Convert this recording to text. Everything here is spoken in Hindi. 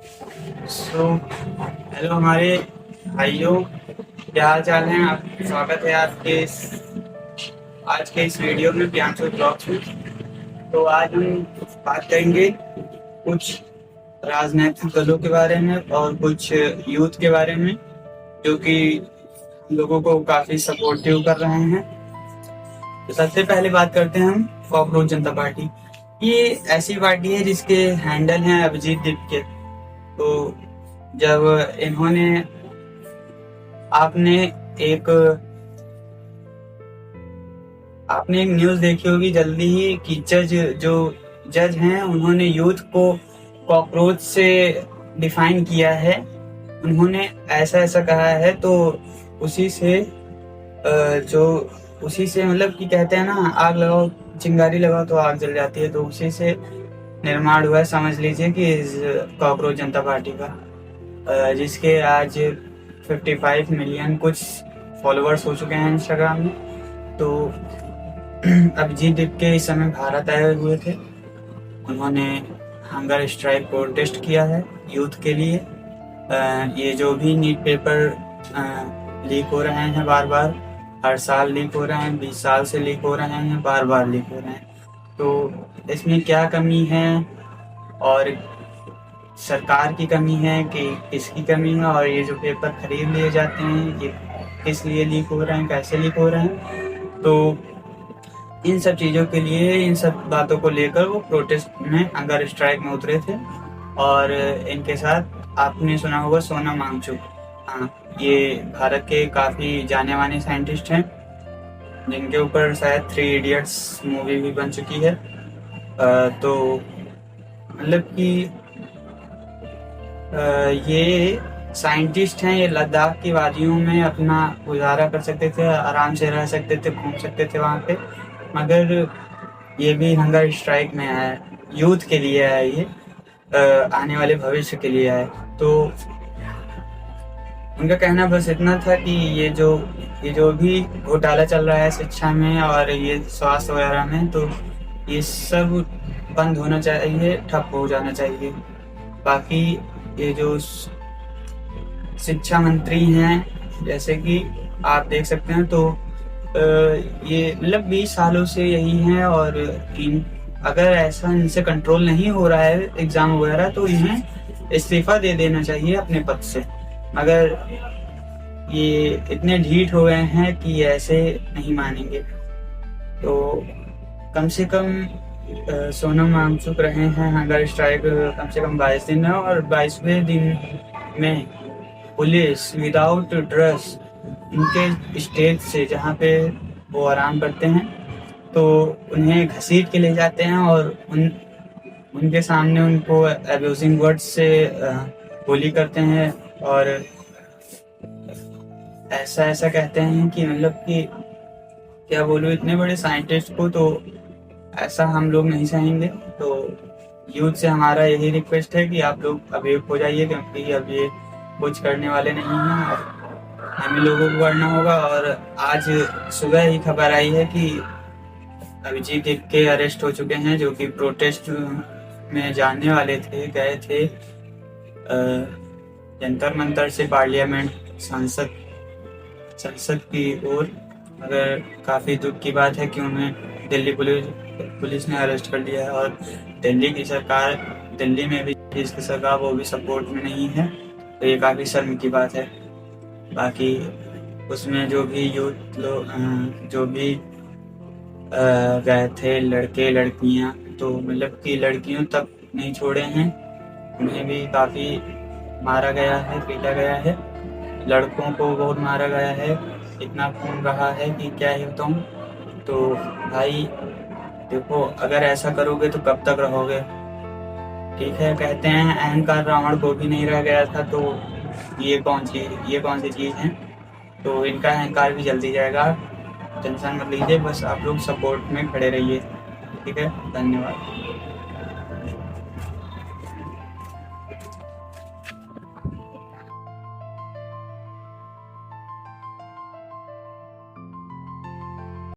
सो हेलो हमारे भाइयों, क्या हाल चाल है। आप स्वागत है आपके आज के इस वीडियो में प्रियांशु ब्लॉग्स में। तो आज हम बात करेंगे कुछ राजनीतिक दलों के बारे में और कुछ यूथ के बारे में, जो कि हम लोगों को काफी सपोर्टिव कर रहे हैं। तो सबसे पहले बात करते हैं हम कॉकरोच जनता पार्टी। ये ऐसी पार्टी है जिसके हैंडल हैं अभिजीत दीपके। तो जब इन्होंने आपने एक आपने एक न्यूज देखी होगी जल्दी ही कि जज हैं उन्होंने यूथ को कॉकरोच से डिफाइन किया है। उन्होंने ऐसा ऐसा कहा है, तो उसी से जो उसी से मतलब कि कहते हैं ना, आग लगाओ चिंगारी लगाओ तो आग जल जाती है। तो उसी से निर्माण हुआ है, समझ लीजिए कि इस कॉकरोच जनता पार्टी का, जिसके आज 55 मिलियन कुछ फॉलोअर्स हो चुके हैं इंस्टाग्राम में। तो अभिजीत दीपके इस समय भारत आए हुए थे। उन्होंने हंगर स्ट्राइक प्रोटेस्ट किया है यूथ के लिए। ये जो भी नीट पेपर लीक हो रहे हैं बार बार, हर साल लीक हो रहे हैं, 20 साल से लीक हो रहे हैं, बार बार लीक हो रहे हैं। तो इसमें क्या कमी है और सरकार की कमी है कि किसकी कमी है, और ये जो पेपर खरीद लिए जाते हैं ये किस लिए लीक हो रहे हैं, कैसे लीक हो रहे हैं। तो इन सब चीज़ों के लिए, इन सब बातों को लेकर वो प्रोटेस्ट में हंगर स्ट्राइक में उतरे थे। और इनके साथ आपने सुना होगा सोनम वांगचुक। हाँ, ये भारत के काफ़ी जाने माने साइंटिस्ट हैं, जिनके ऊपर शायद 3 इडियट्स मूवी भी बन चुकी है। तो मतलब कि ये साइंटिस्ट हैं, ये लद्दाख की वादियों में अपना गुजारा कर सकते थे, आराम से रह सकते थे, घूम सकते थे वहाँ पे, मगर ये भी हंगर स्ट्राइक में है। यूथ के लिए है ये, आने वाले भविष्य के लिए है। तो उनका कहना बस इतना था कि ये जो भी घोटाला चल रहा है शिक्षा में और ये स्वास्थ्य वगैरह में, तो ये सब बंद होना चाहिए, ठप हो जाना चाहिए। बाकी ये जो शिक्षा मंत्री हैं, जैसे कि आप देख सकते हैं, तो ये मतलब 20 सालों से यही हैं। और अगर ऐसा इनसे कंट्रोल नहीं हो रहा है एग्जाम वगैरह, तो इन्हें इस्तीफा दे देना चाहिए अपने पद से। मगर ये इतने ढीठ हो गए हैं कि ऐसे नहीं मानेंगे। तो कम से कम सोनम वांगचुक रहे हैं हंगर स्ट्राइक कम से कम 22 दिन में, और 22वें दिन में पुलिस विदाउट ड्रेस उनके स्टेज से, जहाँ पे वो आराम करते हैं, तो उन्हें घसीट के ले जाते हैं और उनके सामने उनको अब्यूजिंग वर्ड्स से बोली करते हैं। और ऐसा ऐसा कहते हैं कि मतलब कि क्या बोलूं, इतने बड़े साइंटिस्ट को तो ऐसा हम लोग नहीं सहेंगे। तो यूथ से हमारा यही रिक्वेस्ट है कि आप लोग अवेक हो जाइए, क्योंकि अब ये कुछ करने वाले नहीं हैं और हमें लोगों को करना होगा। और आज सुबह ही खबर आई है कि अभिजीत दीपके अरेस्ट हो चुके हैं, जो कि प्रोटेस्ट में जाने वाले थे, गए थे जंतर मंतर से पार्लियामेंट संसद की ओर। मगर काफ़ी दुख की बात है कि उन्हें दिल्ली पुलिस ने अरेस्ट कर लिया है, और दिल्ली की सरकार, दिल्ली में भी जिसकी सरकार, वो भी सपोर्ट में नहीं है। तो ये काफ़ी शर्म की बात है। बाकी उसमें जो भी यूथ लोग जो भी गए थे, लड़के लड़कियां, तो मतलब कि लड़कियों तक नहीं छोड़े हैं, उन्हें भी काफ़ी मारा गया है, पीटा गया है। लड़कों को बहुत मारा गया है, इतना खून रहा है कि क्या ही बताऊं। तो भाई देखो, अगर ऐसा करोगे तो कब तक रहोगे। ठीक है, कहते हैं अहंकार रावण को भी नहीं रह गया था, तो ये कौन सी चीज़ है। तो इनका अहंकार भी जल्दी जाएगा। टेंशन मत लीजिए, बस आप लोग सपोर्ट में खड़े रहिए। ठीक है, धन्यवाद।